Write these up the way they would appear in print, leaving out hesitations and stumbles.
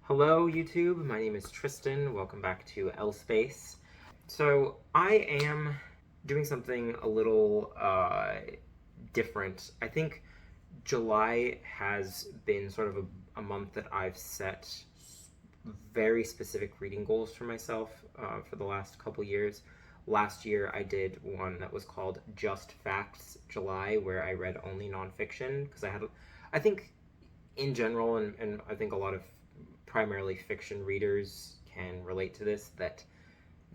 Hello YouTube, my name is Tristan. Welcome back to L Space. So I am doing something a little different. I think July has been sort of a month that I've set very specific reading goals for myself for the last couple years. Last year I did one that was called Just Facts July, where I read only nonfiction because I think in general, and I think a lot of primarily fiction readers can relate to this, that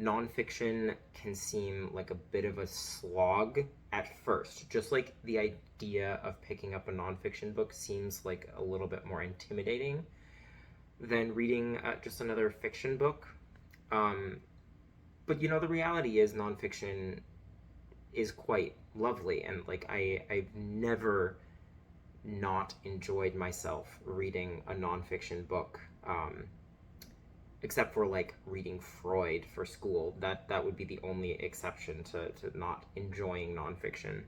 nonfiction can seem like a bit of a slog at first. Just like the idea of picking up a nonfiction book seems like a little bit more intimidating than reading just another fiction book. But the reality is nonfiction is quite lovely, and like I've never not enjoyed myself reading a nonfiction book, except for like reading Freud for school. That would be the only exception to not enjoying nonfiction.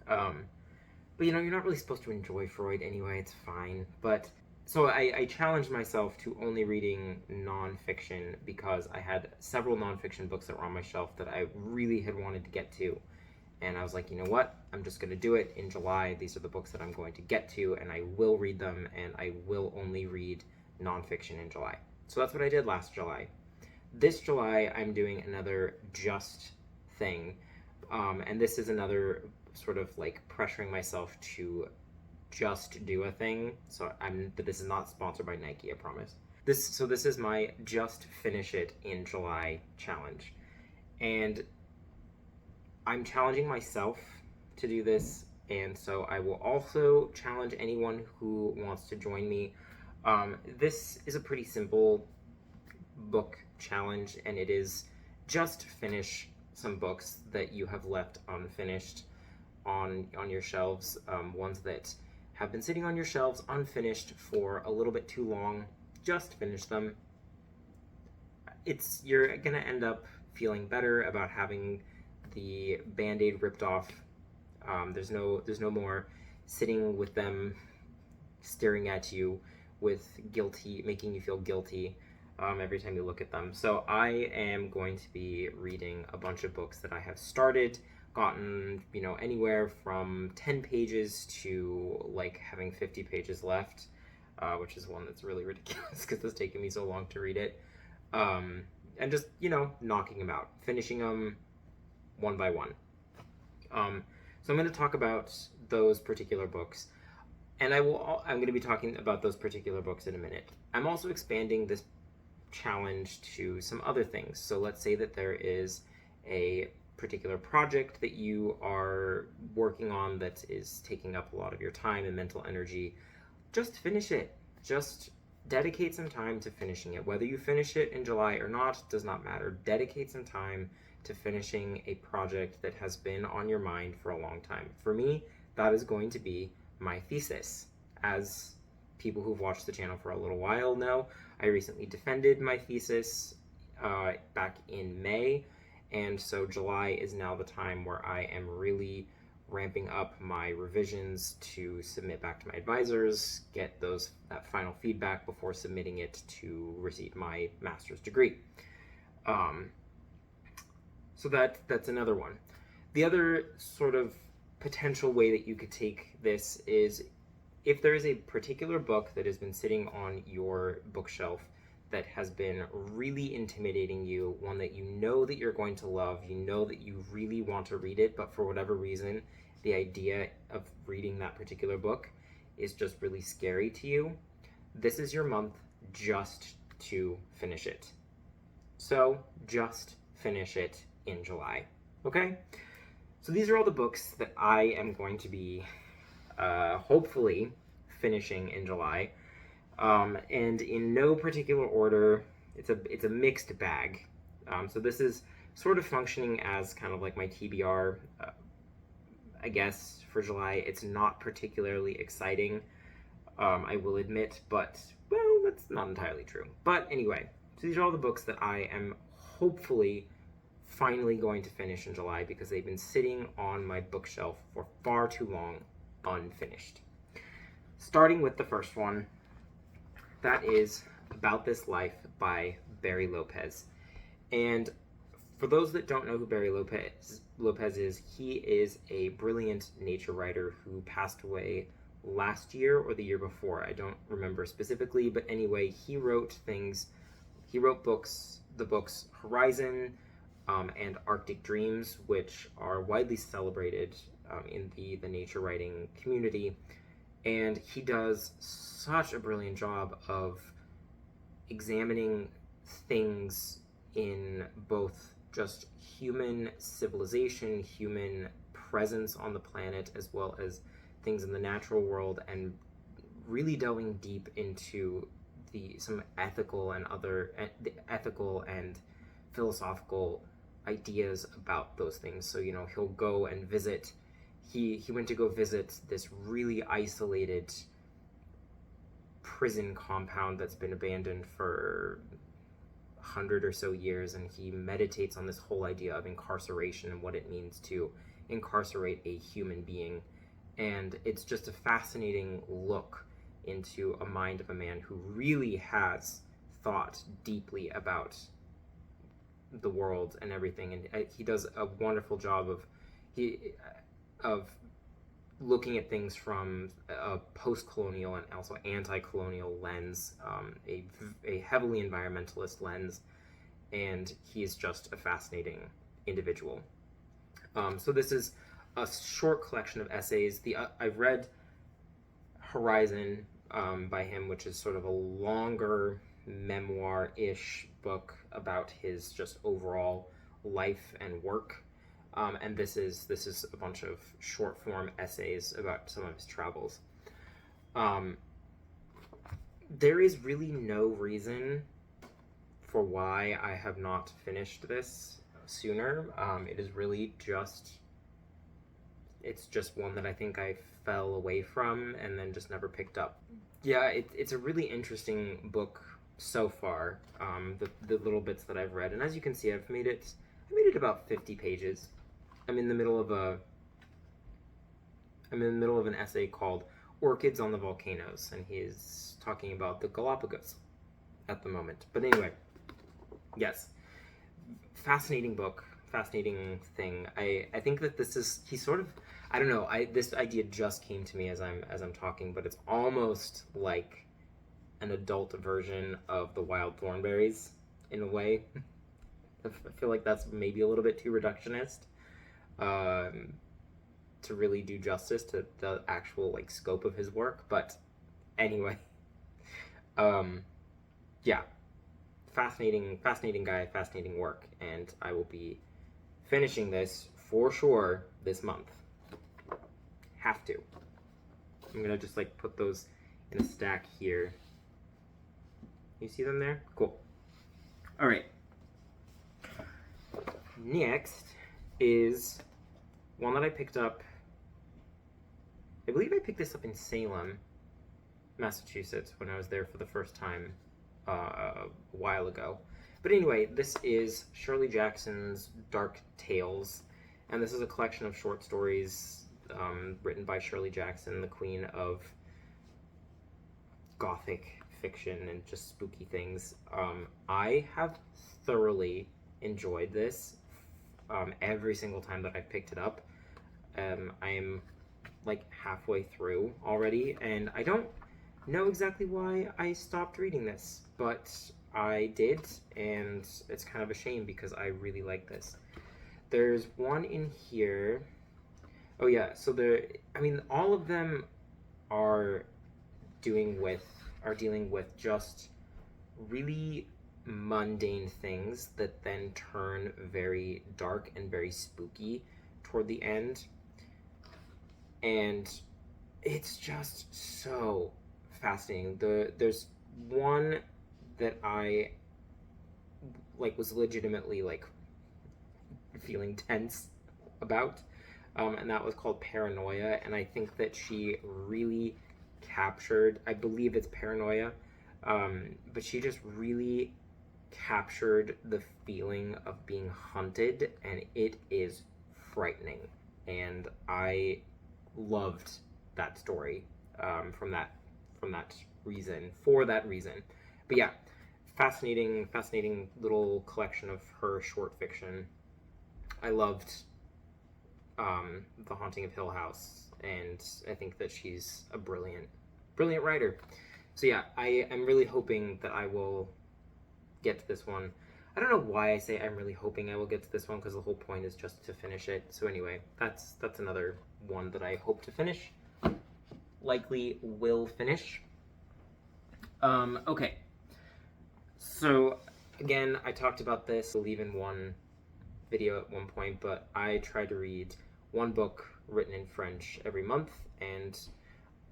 But you're not really supposed to enjoy Freud anyway. It's fine. But so I challenged myself to only reading nonfiction because I had several nonfiction books that were on my shelf that I really had wanted to get to. And I was like, you know what? I'm just going to do it in July. These are the books that I'm going to get to, and I will read them, and I will only read nonfiction in July. So that's what I did last July. This July, I'm doing another just thing. And this is another sort of like pressuring myself to just do a thing. So this is not sponsored by Nike, I promise. This is my just finish it in July challenge. And I'm challenging myself to do this, and so I will also challenge anyone who wants to join me. This is a pretty simple book challenge, and it is just finish some books that you have left unfinished on your shelves, ones that have been sitting on your shelves unfinished for a little bit too long. Just finish them. You're gonna end up feeling better about having the Band-Aid ripped off. There's no more sitting with them staring at you making you feel guilty every time you look at them. So I am going to be reading a bunch of books that I have started, gotten anywhere from 10 pages to like having 50 pages left, which is one that's really ridiculous because it's taken me so long to read it. And just knocking them out, finishing them one by one. So I'm going to talk about those particular books, and I'm going to be talking about those particular books in a minute. I'm also expanding this challenge to some other things. So let's say that there is a particular project that you are working on that is taking up a lot of your time and mental energy. Just finish it. Just dedicate some time to finishing it. Whether you finish it in July or not does not matter. Dedicate some time to finishing a project that has been on your mind for a long time. For me, that is going to be my thesis. As people who've watched the channel for a little while know, I recently defended my thesis back in May, and so July is now the time where I am really ramping up my revisions to submit back to my advisors, get that final feedback before submitting it to receive my master's degree. So that's another one. The other sort of potential way that you could take this is if there is a particular book that has been sitting on your bookshelf that has been really intimidating you, one that you know that you're going to love, you know that you really want to read it, but for whatever reason, the idea of reading that particular book is just really scary to you, this is your month just to finish it. So just finish it in July, okay? So these are all the books that I am going to be hopefully finishing in July, and in no particular order. It's a mixed bag. So this is sort of functioning as kind of like my TBR, I guess, for July. It's not particularly exciting, I will admit, but well, that's not entirely true. But anyway, so these are all the books that I am hopefully finally going to finish in July because they've been sitting on my bookshelf for far too long unfinished. Starting with the first one, that is About This Life by Barry Lopez. And for those that don't know who Barry Lopez is, he is a brilliant nature writer who passed away last year or the year before. I don't remember specifically, but anyway, he wrote books, the books Horizon and Arctic Dreams, which are widely celebrated in the nature writing community. And he does such a brilliant job of examining things in both just human civilization, human presence on the planet, as well as things in the natural world, and really delving deep into some ethical and philosophical ideas about those things. So he'll go and visit. He went to go visit this really isolated prison compound that's been abandoned for 100 or so years, and he meditates on this whole idea of incarceration and what it means to incarcerate a human being. And it's just a fascinating look into a mind of a man who really has thought deeply about the world and everything. And he does a wonderful job of looking at things from a post-colonial and also anti-colonial lens, a heavily environmentalist lens, and he's just a fascinating individual. So this is a short collection of essays. I've read Horizon by him, which is sort of a longer memoir-ish book about his just overall life and work. And this is a bunch of short form essays about some of his travels. There is really no reason for why I have not finished this sooner. It is really it's just one that I think I fell away from and then just never picked up. Yeah, it's a really interesting book so far. The little bits that I've read, and as you can see, I made it about 50 pages. I'm in the middle of an essay called Orchids on the Volcanoes, and he's talking about the Galapagos at the moment. But anyway, yes, fascinating book, fascinating thing. I think that he's sort of, I don't know, this idea just came to me as I'm talking, but it's almost like an adult version of the Wild Thornberrys in a way. I feel like that's maybe a little bit too reductionist to really do justice to the actual scope of his work, but anyway, yeah, fascinating guy, fascinating work, and I will be finishing this for sure this month. Have to. I'm gonna just put those in a stack here. You see them there? Cool. All right. Next is one that I picked up. I believe I picked this up in Salem, Massachusetts, when I was there for the first time a while ago. But anyway, this is Shirley Jackson's Dark Tales, and this is a collection of short stories written by Shirley Jackson, the queen of gothic fiction and just spooky things. I have thoroughly enjoyed this every single time that I've picked it up. I'm halfway through already, and I don't know exactly why I stopped reading this, but I did, and it's kind of a shame because I really like this. There's one in here. Oh yeah, so all of them are dealing with just really mundane things that then turn very dark and very spooky toward the end. And it's just so fascinating. There's one that I was legitimately feeling tense about, and that was called Paranoia. And I think that she really captured, I believe it's Paranoia, but she just really captured the feeling of being hunted, and it is frightening. And I loved that story for that reason. But yeah, fascinating little collection of her short fiction. I loved The Haunting of Hill House, and I think that she's a brilliant writer. So yeah, I am really hoping that I will get to this one. I don't know why I say I'm really hoping I will get to this one, because the whole point is just to finish it. So anyway, that's another one that I hope to finish. Likely will finish. Okay. So again, I talked about this, I believe, in one video at one point, but I try to read one book written in French every month, and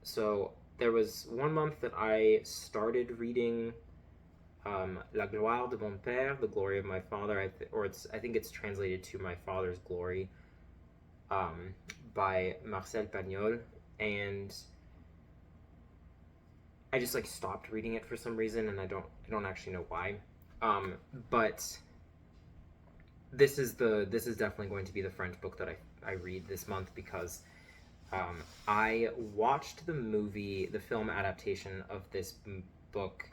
so there was one month that I started reading La gloire de mon père, the glory of my father, I think it's translated to My Father's Glory, by Marcel Pagnol, and I just like stopped reading it for some reason, and I don't actually know why. But this is definitely going to be the French book that I read this month, because I watched the film adaptation of this book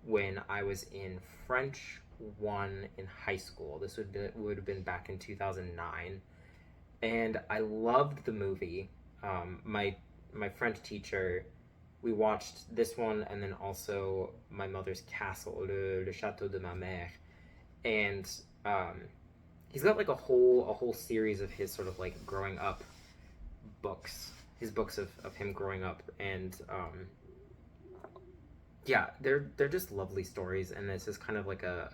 when I was in French 1 in high school. This would have been back in 2009, and I loved the movie. My French teacher, we watched this one, and then also My Mother's Castle, Le Château de ma Mère, and he's got like a whole series of his sort of like growing up books, his books of him growing up, and yeah, they're just lovely stories, and this is kind of like a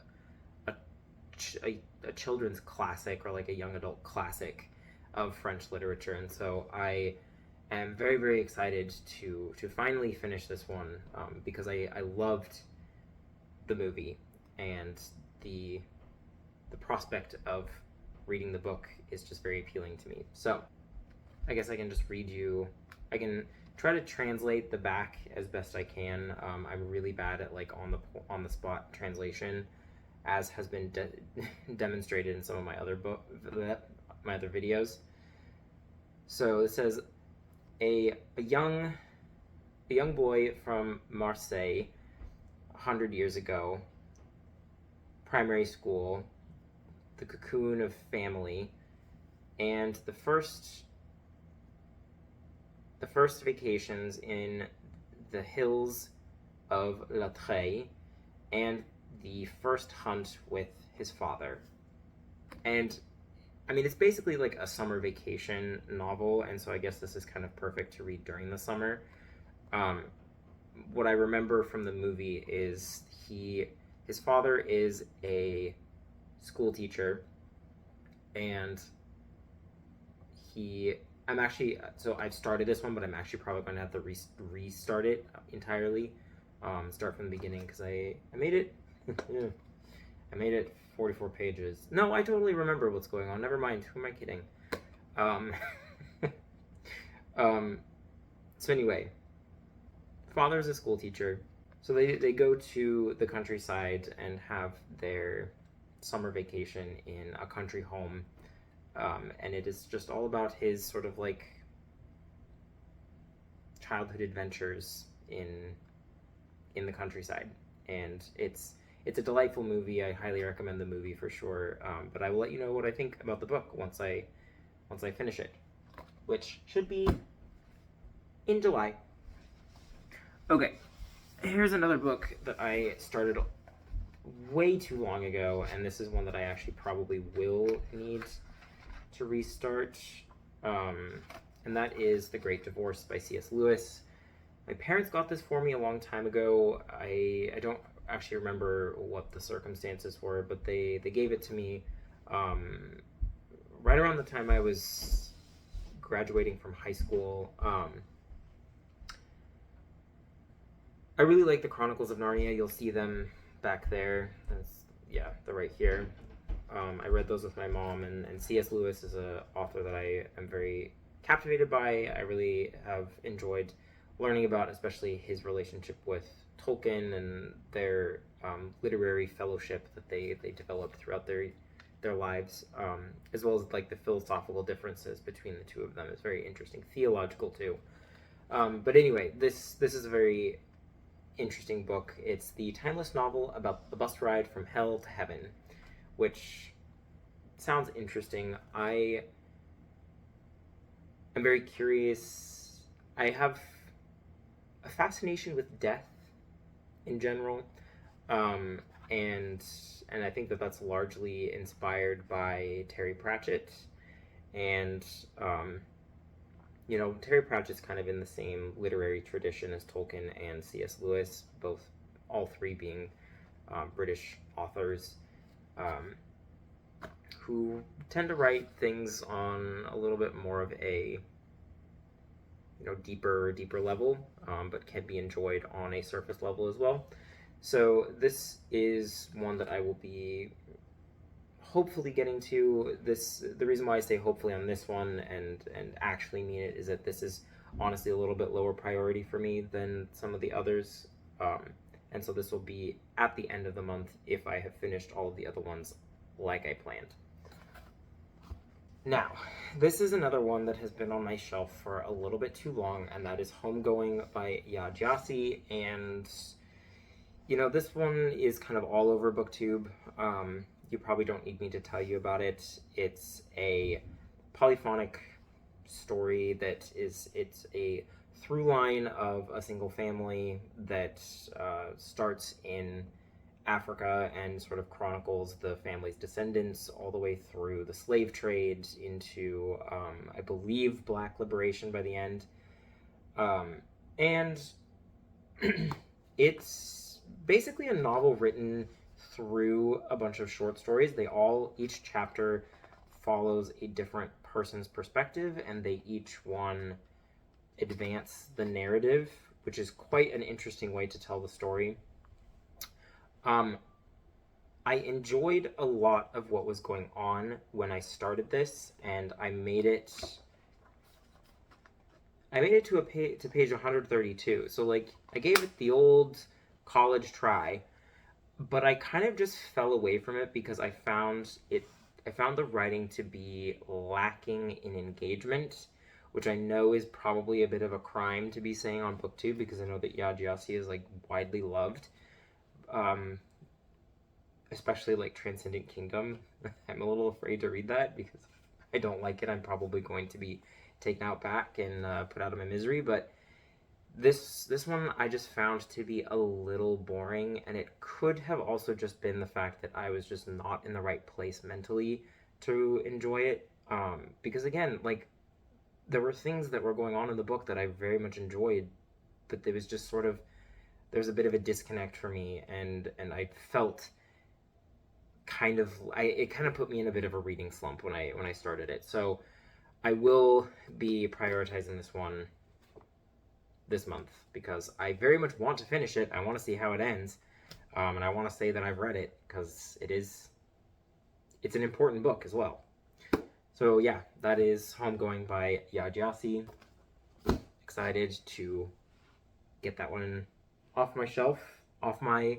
children's classic, or like a young adult classic of French literature, and so I am very excited to finally finish this one, because I loved the movie, and the prospect of reading the book is just very appealing to me. So I guess I can just read you. I can try to translate the back as best I can. I'm really bad at like on the spot translation, as has been demonstrated in some of my other videos. So it says a young boy from Marseille 100 years ago, primary school, the cocoon of family, and the first vacations in the hills of La Treille, and the first hunt with his father. And I mean, it's basically like a summer vacation novel, and so I guess this is kind of perfect to read during the summer. What I remember from the movie is his father is a school teacher, and I've started this one, but I'm actually probably going to have to restart it entirely, start from the beginning, because I made it. I made it 44 pages. No, I totally remember what's going on. Never mind. Who am I kidding? So anyway, father's a school teacher, so they go to the countryside and have their summer vacation in a country home, and it is just all about his sort of like childhood adventures in the countryside, and it's a delightful movie. I highly recommend the movie for sure. But I will let you know what I think about the book once I finish it, which should be in July. Okay, here's another book that I started way too long ago, and this is one that I actually probably will need to restart, and that is The Great Divorce by C.S. Lewis. My parents got this for me a long time ago. I don't actually remember what the circumstances were, but they gave it to me right around the time I was graduating from high school. I really like the Chronicles of Narnia. You'll see them back there. Yeah, they're right here. I read those with my mom, and C.S. Lewis is an author that I am very captivated by. I really have enjoyed learning about, especially his relationship with Tolkien and their literary fellowship that they developed throughout their lives, as well as like the philosophical differences between the two of them. It's very interesting, theological too. But anyway, this is a very interesting book. It's the timeless novel about the bus ride from hell to heaven, which sounds interesting. I am very curious. I have a fascination with death in general, um, and and I think that that's largely inspired by Terry Pratchett, and um, Terry Pratchett's kind of in the same literary tradition as Tolkien and C.S. Lewis, all three being British authors um, who tend to write things on a little bit more of a deeper level, but can be enjoyed on a surface level as well. So this is one that I will be hopefully getting to. This the reason why I say hopefully on this one and actually mean it is that this is honestly a little bit lower priority for me than some of the others, and so this will be at the end of the month if I have finished all of the other ones like I planned. Now, this is another one that has been on my shelf for a little bit too long, and that is Homegoing by Ya Gyasi. And, this one is kind of all over BookTube. You probably don't need me to tell you about it. It's a polyphonic story it's a through line of a single family that starts in Africa and sort of chronicles the family's descendants all the way through the slave trade into, I believe, Black liberation by the end. And it's basically a novel written through a bunch of short stories. Each chapter follows a different person's perspective, and they each one advance the narrative, which is quite an interesting way to tell the story. I enjoyed a lot of what was going on when I started this, and I made it to page 132. So like I gave it the old college try, but I kind of just fell away from it because I found the writing to be lacking in engagement, which I know is probably a bit of a crime to be saying on BookTube because I know that Ya Gyasi is like widely loved. Especially like Transcendent Kingdom. I'm a little afraid to read that because if I don't like it, I'm probably going to be taken out back and put out of my misery. But this one I just found to be a little boring, and it could have also just been the fact that I was just not in the right place mentally to enjoy it. Because again, like there were things that were going on in the book that I very much enjoyed, but there was just sort of there's a bit of a disconnect for me, and I felt it kind of put me in a bit of a reading slump when I started it. So I will be prioritizing this one this month because I very much want to finish it. I want to see how it ends, and I want to say that I've read it because it's an important book as well. So yeah, that is Homegoing by Ya Gyasi. Excited to get that one off my shelf, off my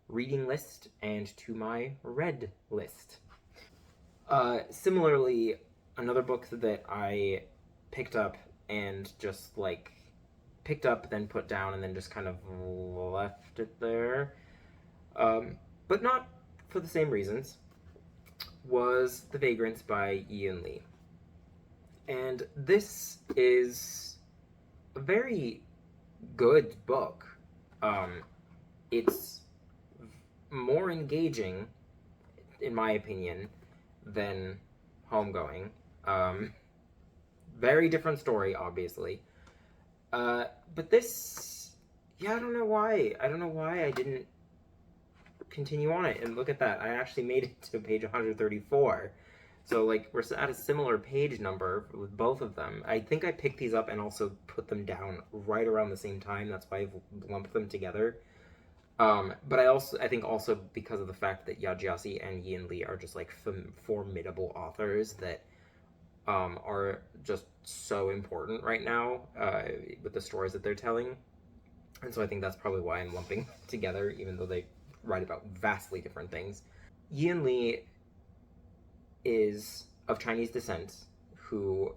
reading list, and to my read list. Similarly, another book that I picked up and just like picked up, then put down, and then just kind of left it there, but not for the same reasons, was The Vagrants by Ian Lee. And this is a very good book. It's more engaging, in my opinion, than Homegoing. Very different story, obviously. But this, yeah, I don't know why. I don't know why I didn't continue on it. And look at that. I actually made it to page 134. So, like, we're at a similar page number with both of them. I think I picked these up and also put them down right around the same time. That's why I've lumped them together. But I think also because of the fact that Ya Gyasi and Ian Lee are just like formidable authors that are just so important right now with the stories that they're telling. And so I think that's probably why I'm lumping them together, even though they write about vastly different things. Ian Lee is of Chinese descent, whose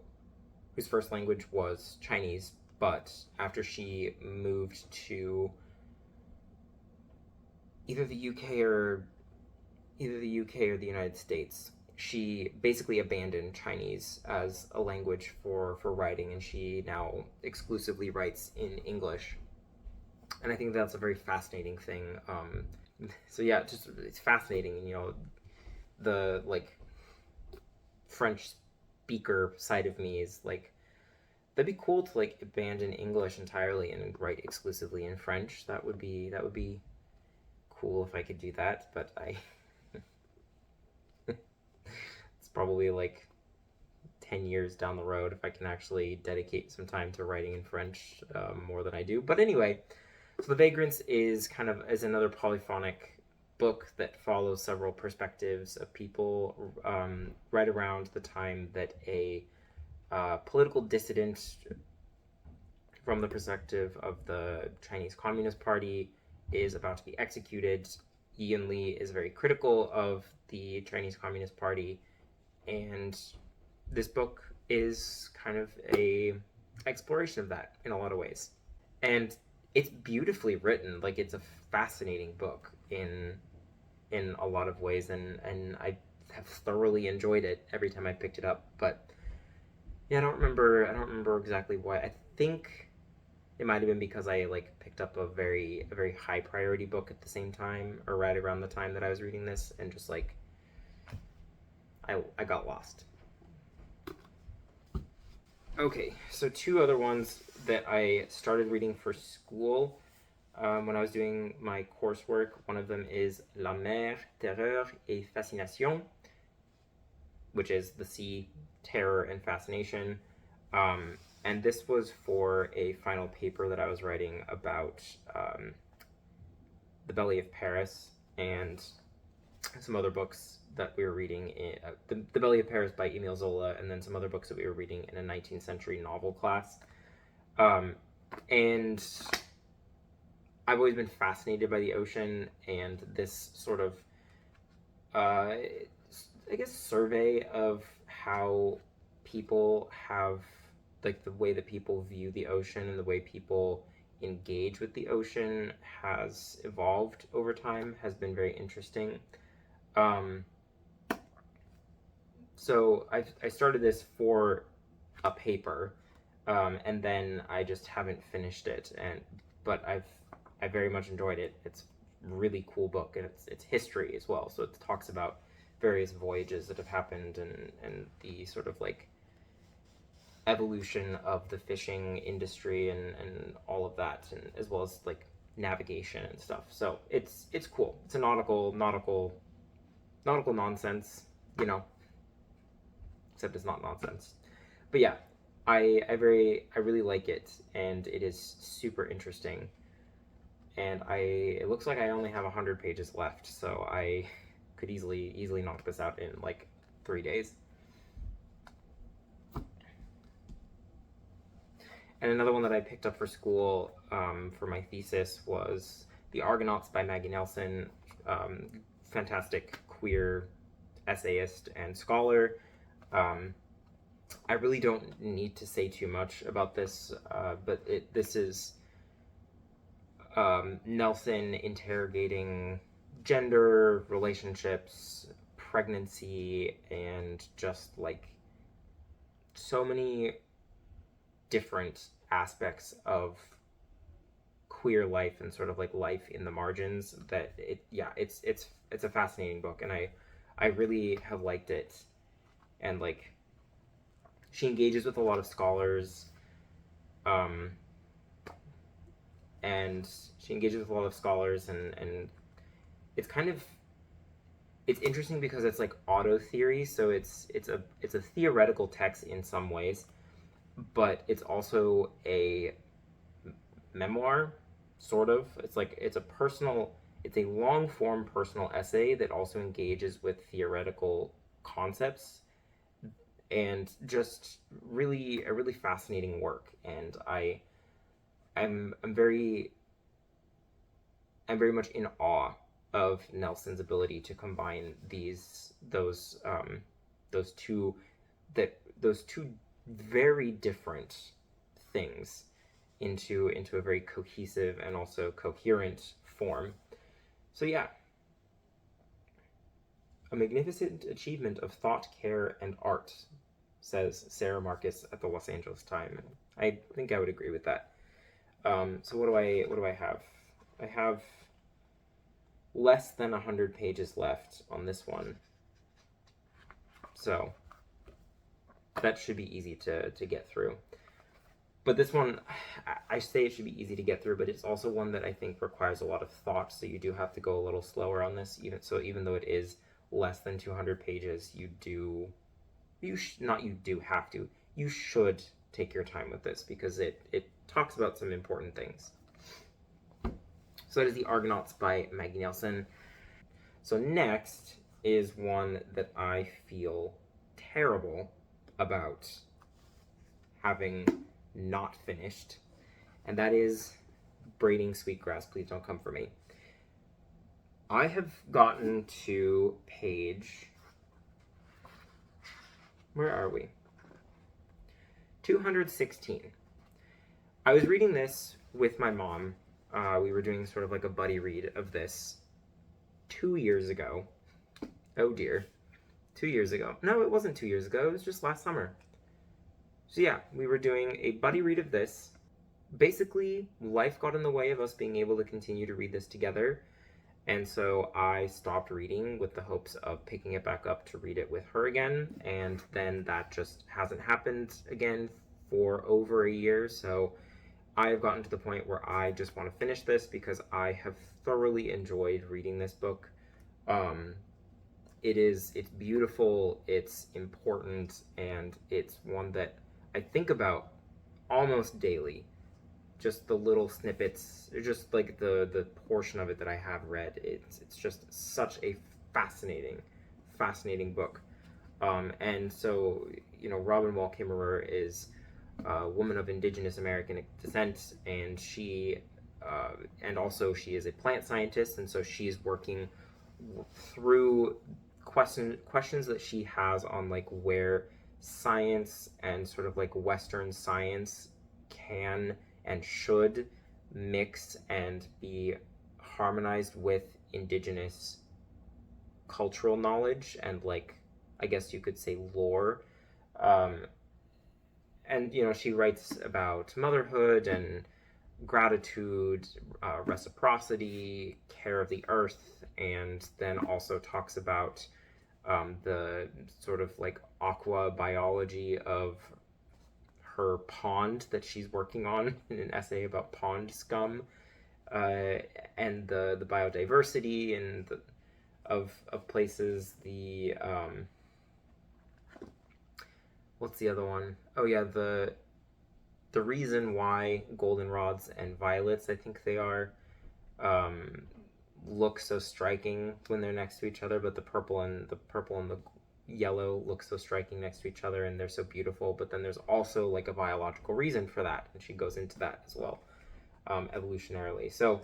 first language was Chinese, but after she moved to either the UK or the United States. She basically abandoned Chinese as a language for writing, and she now exclusively writes in English. And I think that's a very fascinating thing. So yeah, just it's fascinating. You know, the like French speaker side of me is like, that'd be cool to like abandon English entirely and write exclusively in French. That would be cool if I could do that, but I it's probably like 10 years down the road if I can actually dedicate some time to writing in French, more than I do. But anyway, so The Vagrants is another polyphonic book that follows several perspectives of people, right around the time that a political dissident from the perspective of the Chinese Communist Party is about to be executed. Ian Lee is very critical of the Chinese Communist Party, and this book is kind of a exploration of that in a lot of ways. And it's beautifully written. Like, it's a fascinating book in a lot of ways, and I have thoroughly enjoyed it every time I picked it up. But yeah, I don't remember exactly why. I think it might have been because I like picked up a very high priority book at the same time, or right around the time that I was reading this, and just like I got lost. Okay, so two other ones that I started reading for school, when I was doing my coursework. One of them is La Mer, Terreur et Fascination, which is the sea, terror, and fascination. And this was for a final paper that I was writing about, The Belly of Paris, and some other books that we were reading the Belly of Paris by Emile Zola, and then some other books that we were reading in a 19th century novel class. And I've always been fascinated by the ocean, and this sort of, I guess, survey of how people have, like, the way that people view the ocean and the way people engage with the ocean has evolved over time has been very interesting. Um, so I started this for a paper, and then I just haven't finished it. But I very much enjoyed it. It's a really cool book, and it's history as well. So it talks about various voyages that have happened, and the sort of like evolution of the fishing industry, and all of that, and as well as like navigation and stuff. So it's cool. It's a nautical nonsense, you know, except it's not nonsense. But yeah, I really like it, and it is super interesting. And it looks like I only have 100 pages left, so I could easily knock this out in like 3 days. And another one that I picked up for school, for my thesis, was The Argonauts by Maggie Nelson. Fantastic queer essayist and scholar. I really don't need to say too much about this, but this is, Nelson interrogating gender, relationships, pregnancy, and just like so many different aspects of queer life and sort of like life in the margins, that it's a fascinating book, and I really have liked it. And like, she engages with a lot of scholars, um and and it's kind of, it's interesting because it's like auto theory, so it's a theoretical text in some ways, but it's also a memoir, sort of. It's a long form personal essay that also engages with theoretical concepts, and just really a really fascinating work. And I'm very much in awe of Nelson's ability to combine those two those two very different things into a very cohesive and also coherent form. So yeah, a magnificent achievement of thought, care, and art, says Sarah Marcus at the Los Angeles Times. I think I would agree with that. So what do I have? I have less than 100 pages left on this one, so that should be easy to get through. But this one, I say it should be easy to get through, but it's also one that I think requires a lot of thought, so you do have to go a little slower on this. Even though it is less than 200 pages, you should take your time with this, because it talks about some important things. So that is The Argonauts by Maggie Nelson. So next is one that I feel terrible about having not finished, and that is Braiding Sweetgrass, Please Don't Come For Me. I have gotten to page... where are we? 216. I was reading this with my mom. We were doing sort of like a buddy read of this 2 years ago. Oh dear. 2 years ago. No, it wasn't 2 years ago. It was just last summer. So yeah, we were doing a buddy read of this. Basically, life got in the way of us being able to continue to read this together. And so I stopped reading with the hopes of picking it back up to read it with her again. And then that just hasn't happened again for over a year. So I've gotten to the point where I just want to finish this, because I have thoroughly enjoyed reading this book. It's beautiful, it's important, and it's one that I think about almost daily. Just the little snippets, just like the portion of it that I have read, it's just such a fascinating book. And so, Robin Wall Kimmerer is a woman of Indigenous American descent, and she is a plant scientist, and so she's working through questions that she has on like where science and sort of like Western science can and should mix and be harmonized with Indigenous cultural knowledge and, like, I guess you could say, lore. And she writes about motherhood and gratitude, reciprocity, care of the earth, and then also talks about the sort of like aqua biology of her pond that she's working on in an essay about pond scum, and the biodiversity and of places. What's the other one? Oh yeah, the reason why goldenrods and violets, I think they are, look so striking when they're next to each other, but the purple and the yellow look so striking next to each other, and they're so beautiful. But then there's also like a biological reason for that, and she goes into that as well, evolutionarily. So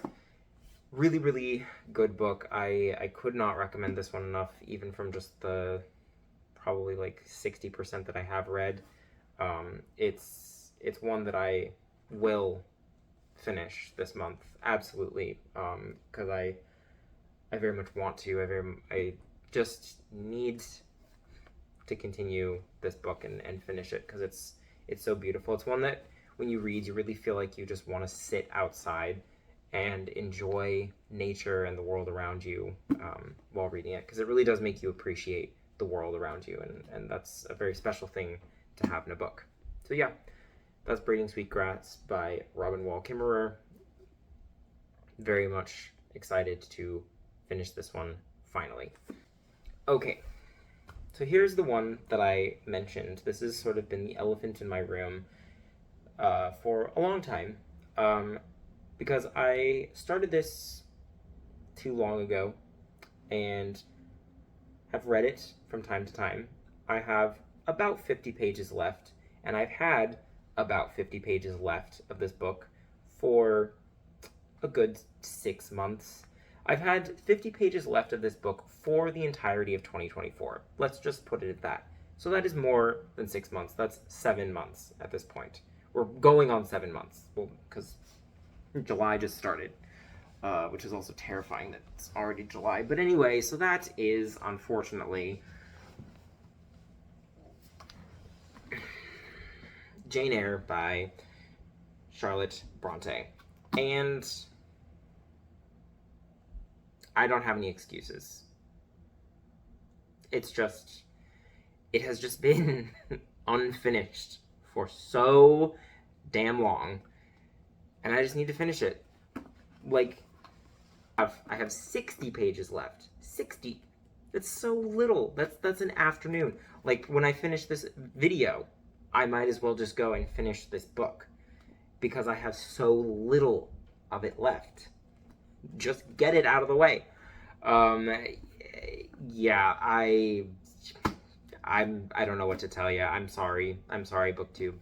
really, really good book. I could not recommend this one enough, even from just the probably like 60% that I have read. It's one that I will finish this month, absolutely, because I very much want to. I just need to continue this book and finish it, because it's so beautiful. It's one that when you read, you really feel like you just want to sit outside and enjoy nature and the world around you while reading it, because it really does make you appreciate the world around you, and that's a very special thing to have in a book. So yeah, that's Braiding Sweetgrass by Robin Wall Kimmerer. Very much excited to finish this one finally. Okay, so here's the one that I mentioned. This has sort of been the elephant in my room for a long time, because I started this too long ago and have read it from time to time. I have about 50 pages left, and I've had about 50 pages left of this book for a good 6 months. I've had 50 pages left of this book for the entirety of 2024. Let's just put it at that. So that is more than 6 months. That's 7 months at this point. We're going on 7 months, well, because July just started. which is also terrifying that it's already July. But anyway, so that is, unfortunately, Jane Eyre by Charlotte Bronte. And I don't have any excuses. It's just, it has just been unfinished for so damn long, and I just need to finish it. Like, I have 60 pages left. 60. That's so little. That's an afternoon. Like, when I finish this video, I might as well just go and finish this book because I have so little of it left. Just get it out of the way. Yeah, I don't know what to tell you. I'm sorry, BookTube.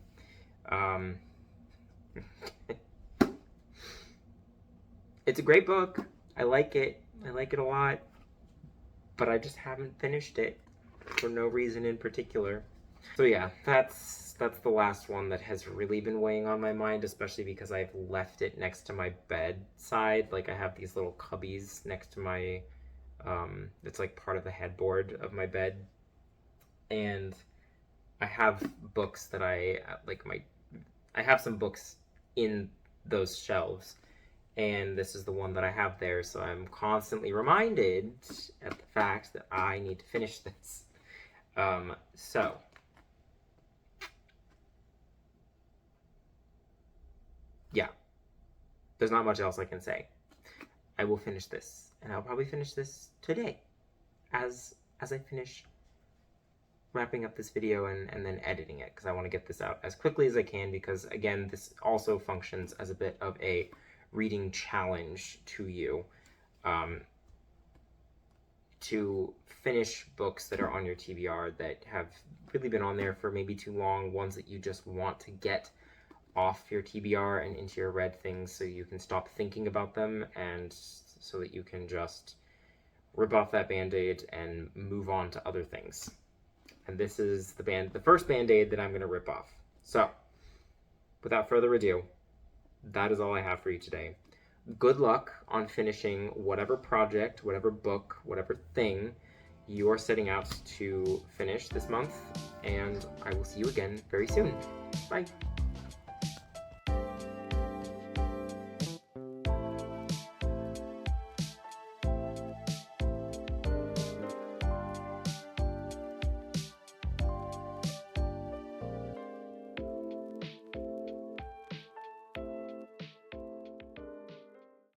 It's a great book. I like it a lot, but I just haven't finished it for no reason in particular. So yeah, that's the last one that has really been weighing on my mind, especially because I've left it next to my bedside. Like, I have these little cubbies next to my it's like part of the headboard of my bed, and I have books that I have some books in those shelves, and this is the one that I have there, so I'm constantly reminded at the fact that I need to finish this. So yeah, there's not much else I can say. I will finish this, and I'll probably finish this today as I finish wrapping up this video and then editing it, because I want to get this out as quickly as I can, because again, this also functions as a bit of a reading challenge to you, to finish books that are on your TBR that have really been on there for maybe too long, ones that you just want to get off your TBR and into your read things so you can stop thinking about them, and so that you can just rip off that Band-Aid and move on to other things. And this is the first Band-Aid that I'm going to rip off. So, without further ado, that is all I have for you today. Good luck on finishing whatever project, whatever book, whatever thing you are setting out to finish this month, and I will see you again very soon. Bye.